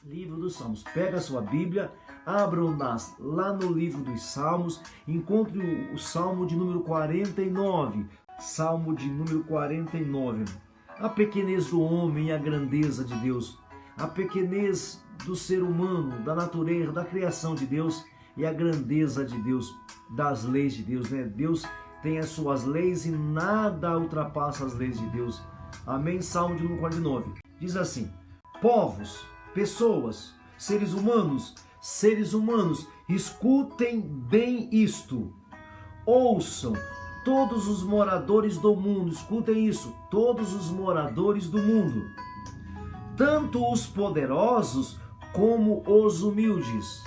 Livro dos Salmos. Pega a sua Bíblia, abram lá no livro dos Salmos, encontre o Salmo de número 49. Salmo de número 49. A pequenez do homem e a grandeza de Deus. A pequenez do ser humano, da natureza, da criação de Deus e a grandeza de Deus, das leis de Deus, né? Deus tem as suas leis e nada ultrapassa as leis de Deus. Amém? Salmo de número 49. Diz assim: povos, pessoas, seres humanos, escutem bem isto. Ouçam, todos os moradores do mundo, escutem isso, todos os moradores do mundo. Tanto os poderosos como os humildes,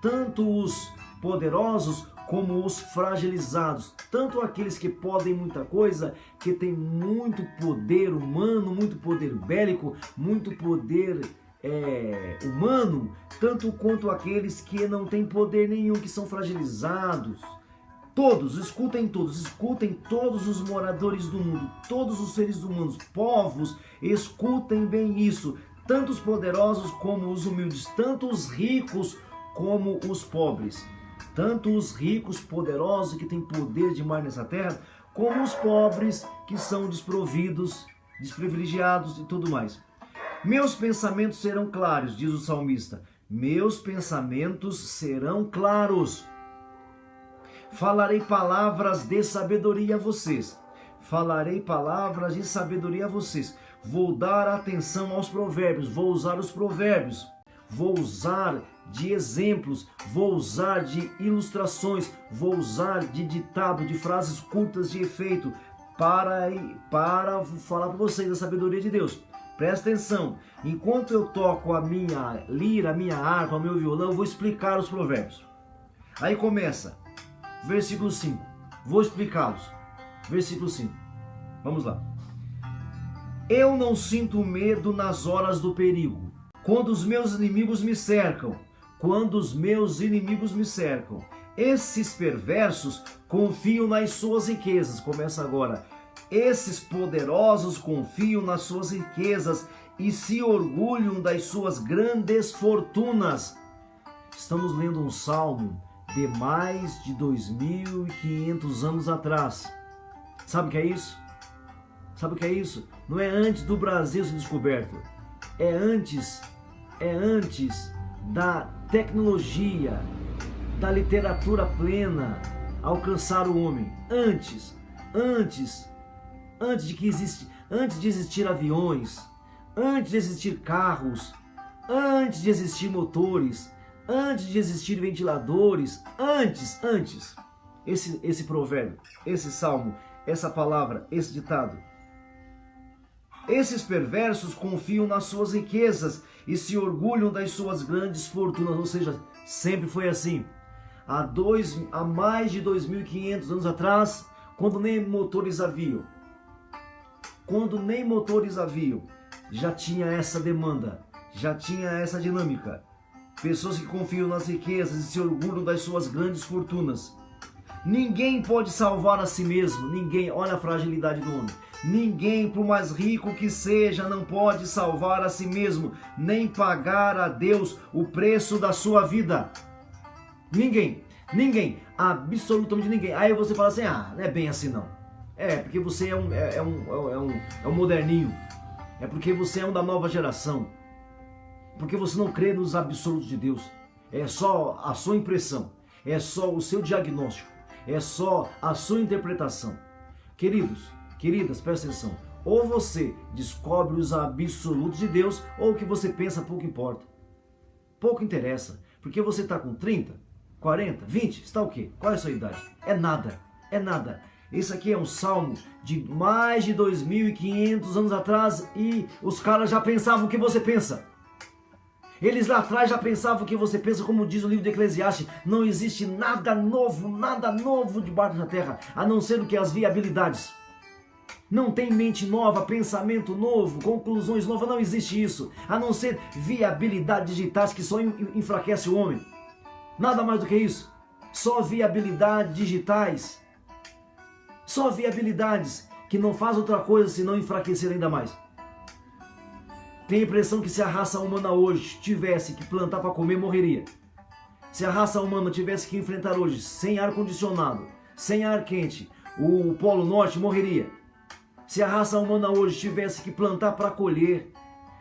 tanto os poderosos como os fragilizados, tanto aqueles que podem muita coisa, que tem muito poder humano, muito poder bélico, muito poder humano, tanto quanto aqueles que não têm poder nenhum, que são fragilizados. Todos, escutem todos os moradores do mundo, todos os seres humanos, povos, escutem bem isso, tanto os poderosos como os humildes, tanto os ricos como os pobres, tanto os ricos, poderosos, que têm poder demais nessa terra, como os pobres que são desprovidos, desprivilegiados e tudo mais. Meus pensamentos serão claros, diz o salmista, meus pensamentos serão claros. Falarei palavras de sabedoria a vocês. Falarei palavras de sabedoria a vocês. Vou dar atenção aos provérbios. Vou usar os provérbios. Vou usar de exemplos. Vou usar de ilustrações. Vou usar de ditado, de frases curtas de efeito para falar para vocês da sabedoria de Deus. Presta atenção. Enquanto eu toco a minha lira, a minha harpa, o meu violão, eu vou explicar os provérbios. Aí começa. Versículo 5. Vou explicá-los. Versículo 5. Vamos lá. Eu não sinto medo nas horas do perigo, quando os meus inimigos me cercam. Quando os meus inimigos me cercam. Esses perversos confiam nas suas riquezas. Começa agora. Esses poderosos confiam nas suas riquezas e se orgulham das suas grandes fortunas. Estamos lendo um salmo de mais de 2.500 anos atrás. Sabe o que é isso? Sabe o que é isso? Não é antes do Brasil ser descoberto. É antes da tecnologia, da literatura plena alcançar o homem. Antes de existir aviões, antes de existir carros, antes de existir motores, antes de existir ventiladores, antes, esse provérbio, esse salmo, essa palavra, esse ditado. Esses perversos confiam nas suas riquezas e se orgulham das suas grandes fortunas, ou seja, sempre foi assim. Há mais de 2.500 anos atrás, quando nem motores haviam, já tinha essa demanda, já tinha essa dinâmica. Pessoas que confiam nas riquezas e se orgulham das suas grandes fortunas. Ninguém pode salvar a si mesmo, ninguém, olha a fragilidade do homem. Ninguém, por mais rico que seja, não pode salvar a si mesmo, nem pagar a Deus o preço da sua vida. Ninguém, absolutamente ninguém. Aí você fala assim, não é bem assim não. É porque você é um moderninho, é porque você é um da nova geração. Porque você não crê nos absolutos de Deus. É só a sua impressão. É só o seu diagnóstico. É só a sua interpretação. Queridos, queridas, presta atenção. Ou você descobre os absolutos de Deus, ou o que você pensa pouco importa. Pouco interessa. Porque você está com 30, 40, 20, está o quê? Qual é a sua idade? É nada. Esse aqui é um salmo de mais de 2.500 anos atrás e os caras já pensavam o que você pensa. Eles lá atrás já pensavam o que você pensa, como diz o livro de Eclesiastes. Não existe nada novo debaixo da terra, a não ser o que as viabilidades. Não tem mente nova, pensamento novo, conclusões novas, não existe isso. A não ser viabilidades digitais que só enfraquece o homem. Nada mais do que isso. Só viabilidades digitais. Só viabilidades que não faz outra coisa senão enfraquecer ainda mais. Tem a impressão que se a raça humana hoje tivesse que plantar para comer, morreria. Se a raça humana tivesse que enfrentar hoje sem ar-condicionado, sem ar quente, o Polo Norte morreria. Se a raça humana hoje tivesse que plantar para colher,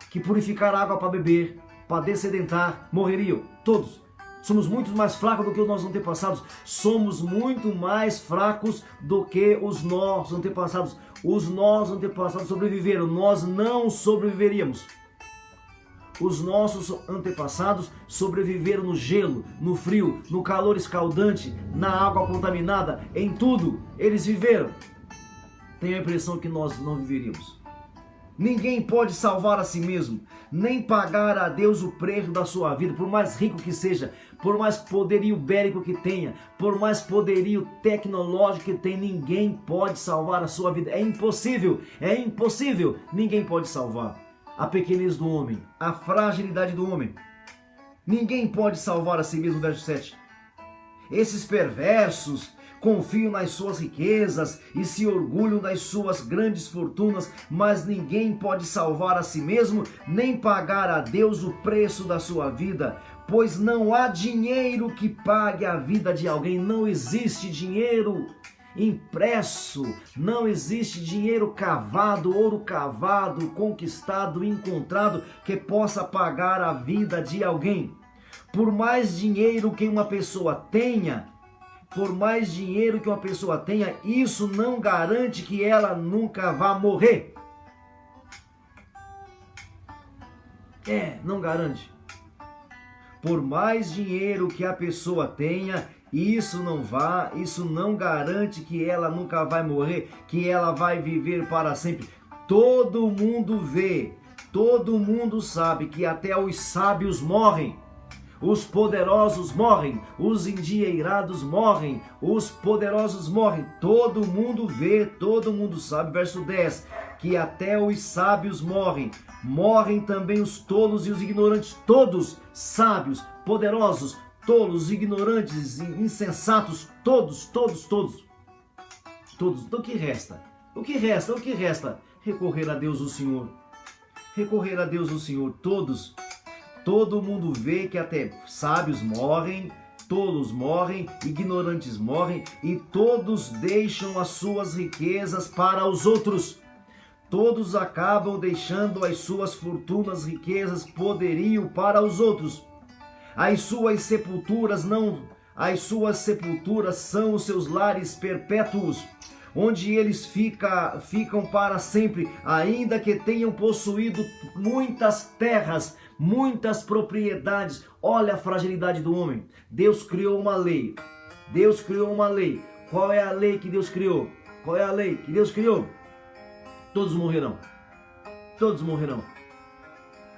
que purificar água para beber, para dessedentar, morreriam todos. Somos muito mais fracos do que os nossos antepassados. Somos muito mais fracos do que os nossos antepassados. Os nossos antepassados sobreviveram, nós não sobreviveríamos. Os nossos antepassados sobreviveram no gelo, no frio, no calor escaldante, na água contaminada, em tudo. Eles viveram. Tenho a impressão que nós não viveríamos. Ninguém pode salvar a si mesmo, nem pagar a Deus o preço da sua vida, por mais rico que seja, por mais poderio bélico que tenha, por mais poderio tecnológico que tenha, ninguém pode salvar a sua vida. É impossível, ninguém pode salvar. A pequenez do homem, a fragilidade do homem. Ninguém pode salvar a si mesmo, verso 7. Esses perversos confiam nas suas riquezas e se orgulham das suas grandes fortunas, mas ninguém pode salvar a si mesmo, nem pagar a Deus o preço da sua vida, pois não há dinheiro que pague a vida de alguém. Não existe dinheiro impresso, não existe dinheiro cavado, ouro cavado, conquistado, encontrado, que possa pagar a vida de alguém. Por mais dinheiro que uma pessoa tenha, isso não garante que ela nunca vá morrer. Não garante. Por mais dinheiro que a pessoa tenha, isso não garante que ela nunca vai morrer, que ela vai viver para sempre. Todo mundo vê, todo mundo sabe que até os sábios morrem. Os poderosos morrem, os endinheirados morrem, os poderosos morrem. Todo mundo vê, todo mundo sabe, verso 10, que até os sábios morrem. Morrem também os tolos e os ignorantes, todos, sábios, poderosos, tolos, ignorantes, insensatos, todos. Então o que resta? O que resta? Recorrer a Deus o Senhor. Recorrer a Deus o Senhor, todos. Todo mundo vê que até sábios morrem, tolos morrem, ignorantes morrem, e todos deixam as suas riquezas para os outros. Todos acabam deixando as suas fortunas, riquezas, poderio para os outros. As suas sepulturas são os seus lares perpétuos, onde eles ficam para sempre, ainda que tenham possuído muitas terras, muitas propriedades. Olha a fragilidade do homem. Deus criou uma lei. Qual é a lei que Deus criou? Todos morrerão.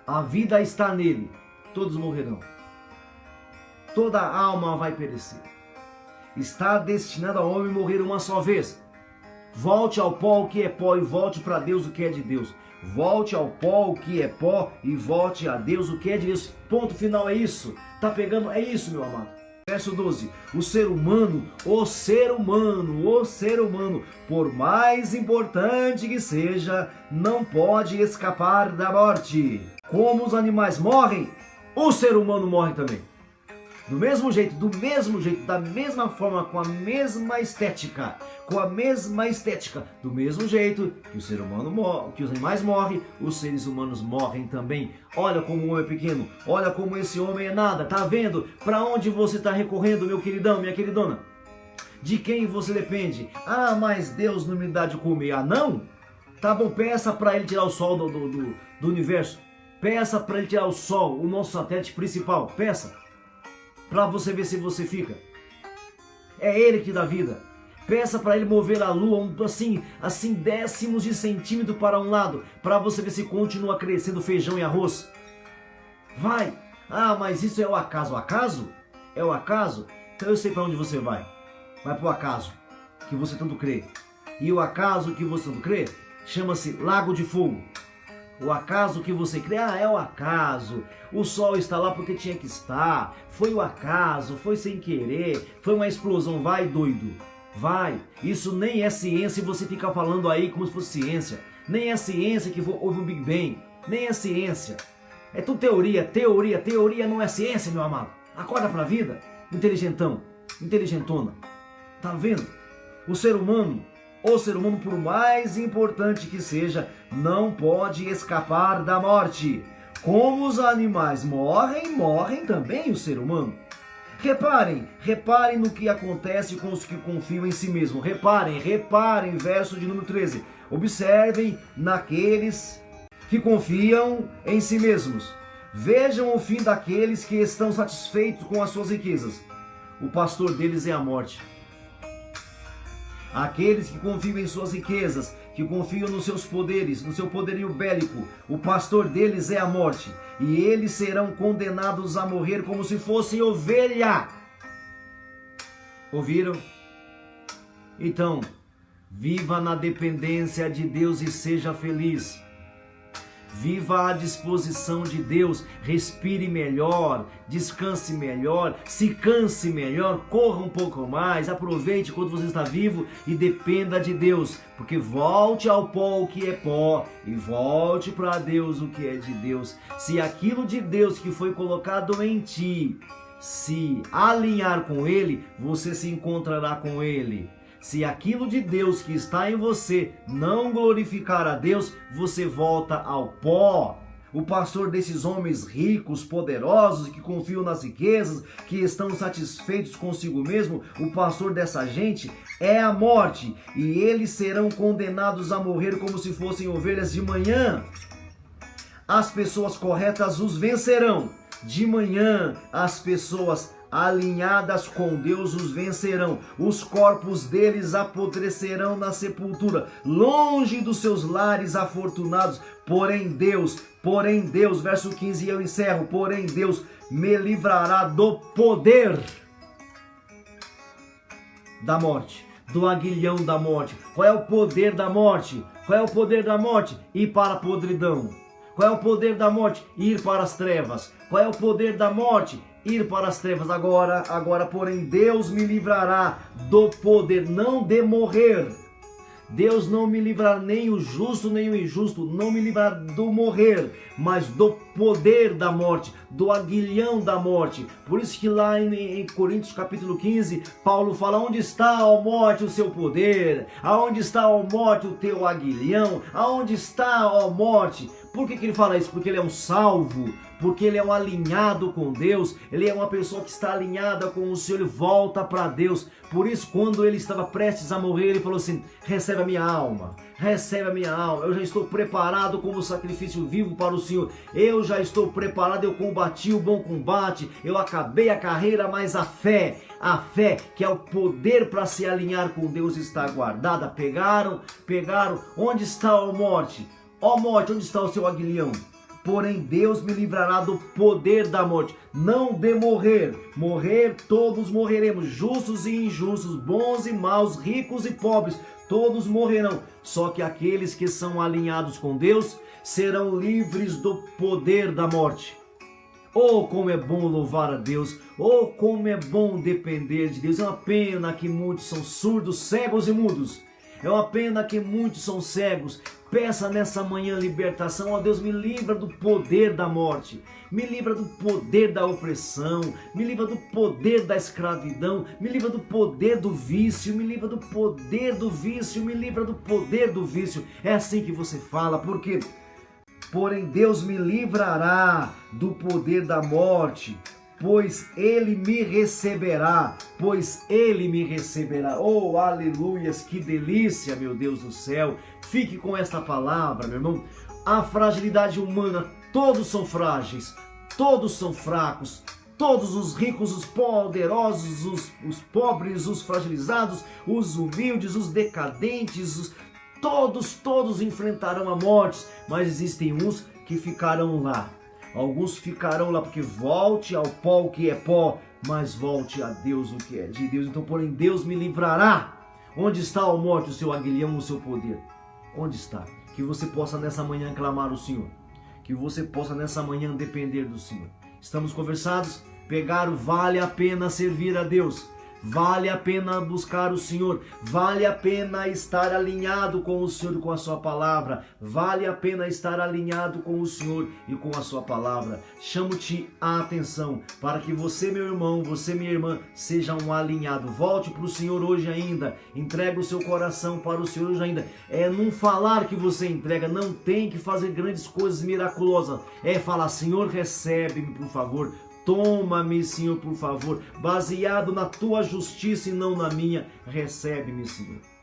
A vida está nele. Todos morrerão. Toda alma vai perecer. Está destinado ao homem morrer uma só vez. Volte ao pó o que é pó e volte para Deus o que é de Deus. Volte ao pó o que é pó e volte a Deus o que é de Deus. Ponto final, é isso. Tá pegando? É isso, meu amado. Verso 12. O ser humano, por mais importante que seja, não pode escapar da morte. Como os animais morrem, o ser humano morre também. Do mesmo jeito, da mesma forma, com a mesma estética, do mesmo jeito que o ser humano morre, que os animais morrem, os seres humanos morrem também. Olha como o homem é pequeno, olha como esse homem é nada, tá vendo? Para onde você está recorrendo, meu queridão, minha queridona? De quem você depende? Ah, mas Deus não me dá de comer. Ah, não? Tá bom, peça para ele tirar o sol do universo. Peça para ele tirar o sol, o nosso satélite principal, peça. Para você ver se você fica. É ele que dá vida. Peça para ele mover a lua assim décimos de centímetro para um lado, para você ver se continua crescendo feijão e arroz. Vai. Ah, mas isso é o acaso. O acaso? É o acaso? Então eu sei para onde você vai. Vai para o acaso que você tanto crê. E o acaso que você tanto crê chama-se Lago de Fogo. O acaso que você crê, é o acaso. O sol está lá porque tinha que estar. Foi o acaso, foi sem querer, foi uma explosão. Vai, doido, vai. Isso nem é ciência e você fica falando aí como se fosse ciência. Nem é ciência que houve um Big Bang. nem é ciência. É tudo teoria, teoria não é ciência, meu amado. Acorda pra vida, inteligentão, inteligentona. Tá vendo? O ser humano, por mais importante que seja, não pode escapar da morte. Como os animais morrem, morrem também o ser humano. Reparem no que acontece com os que confiam em si mesmo. Reparem, verso de número 13. Observem naqueles que confiam em si mesmos. Vejam o fim daqueles que estão satisfeitos com as suas riquezas. O pastor deles é a morte. Aqueles que confiam em suas riquezas, que confiam nos seus poderes, no seu poderio bélico, o pastor deles é a morte. E eles serão condenados a morrer como se fossem ovelha. Ouviram? Então, viva na dependência de Deus e seja feliz. Viva à disposição de Deus, respire melhor, descanse melhor, se canse melhor, corra um pouco mais, aproveite quando você está vivo e dependa de Deus, porque volte ao pó o que é pó e volte para Deus o que é de Deus. Se aquilo de Deus que foi colocado em ti se alinhar com Ele, você se encontrará com Ele. Se aquilo de Deus que está em você não glorificar a Deus, você volta ao pó. O pastor desses homens ricos, poderosos, que confiam nas riquezas, que estão satisfeitos consigo mesmo, o pastor dessa gente é a morte. E eles serão condenados a morrer como se fossem ovelhas de manhã. As pessoas corretas os vencerão. De manhã, as pessoas alinhadas com Deus os vencerão. Os corpos deles apodrecerão na sepultura, longe dos seus lares afortunados. Porém Deus, verso 15 eu encerro, porém Deus me livrará do poder da morte, do aguilhão da morte. Qual é o poder da morte? Qual é o poder da morte? Ir para a podridão. Qual é o poder da morte? Ir para as trevas. Qual é o poder da morte? Ir para as trevas. Agora, porém, Deus me livrará do poder, não de morrer. Deus não me livrará, nem o justo, nem o injusto, não me livrará do morrer, mas do poder da morte, do aguilhão da morte. Por isso que lá em Coríntios capítulo 15, Paulo fala: onde está, ó morte, o seu poder? Aonde está, ó morte, o teu aguilhão? Aonde está, ó morte? Por que ele fala isso? Porque ele é um salvo, porque ele é um alinhado com Deus, ele é uma pessoa que está alinhada com o Senhor, ele volta para Deus. Por isso, quando ele estava prestes a morrer, ele falou assim: recebe a minha alma, eu já estou preparado como sacrifício vivo para o Senhor, eu já estou preparado, eu combati o bom combate, eu acabei a carreira, mas a fé, que é o poder para se alinhar com Deus, está guardada. Pegaram, onde está, ó morte? Ó morte, onde está o seu aguilhão? Porém Deus me livrará do poder da morte, não de morrer. Morrer, todos morreremos, justos e injustos, bons e maus, ricos e pobres, todos morrerão. Só que aqueles que são alinhados com Deus serão livres do poder da morte. Oh, como é bom louvar a Deus, oh, como é bom depender de Deus. É uma pena que muitos são surdos, cegos e mudos. É uma pena que muitos são cegos. Peça nessa manhã libertação. Ó Deus, me livra do poder da morte, me livra do poder da opressão, me livra do poder da escravidão, me livra do poder do vício, me livra do poder do vício, me livra do poder do vício. É assim que você fala, porque porém Deus me livrará do poder da morte, pois ele me receberá, Oh, aleluias, que delícia, meu Deus do céu. Fique com esta palavra, meu irmão. A fragilidade humana, todos são frágeis, todos são fracos, todos os ricos, os poderosos, os pobres, os fragilizados, os humildes, os decadentes, todos enfrentarão a morte, mas existem uns que ficarão lá. Alguns ficarão lá, porque volte ao pó o que é pó, mas volte a Deus o que é de Deus. Então, porém, Deus me livrará. Onde está, ó morte, o seu aguilhão, o seu poder? Onde está? Que você possa nessa manhã clamar o Senhor, que você possa nessa manhã depender do Senhor. Estamos conversados? Pegaram, vale a pena servir a Deus. Vale a pena buscar o Senhor, vale a pena estar alinhado com o Senhor e com a sua palavra, vale a pena estar alinhado com o Senhor e com a sua palavra. Chamo-te a atenção para que você, meu irmão, você, minha irmã, seja um alinhado. Volte para o Senhor hoje ainda, entrega o seu coração para o Senhor hoje ainda. É num falar que você entrega, não tem que fazer grandes coisas miraculosas, é falar: Senhor, recebe-me, por favor. Toma-me, Senhor, por favor, baseado na tua justiça e não na minha. Recebe-me, Senhor.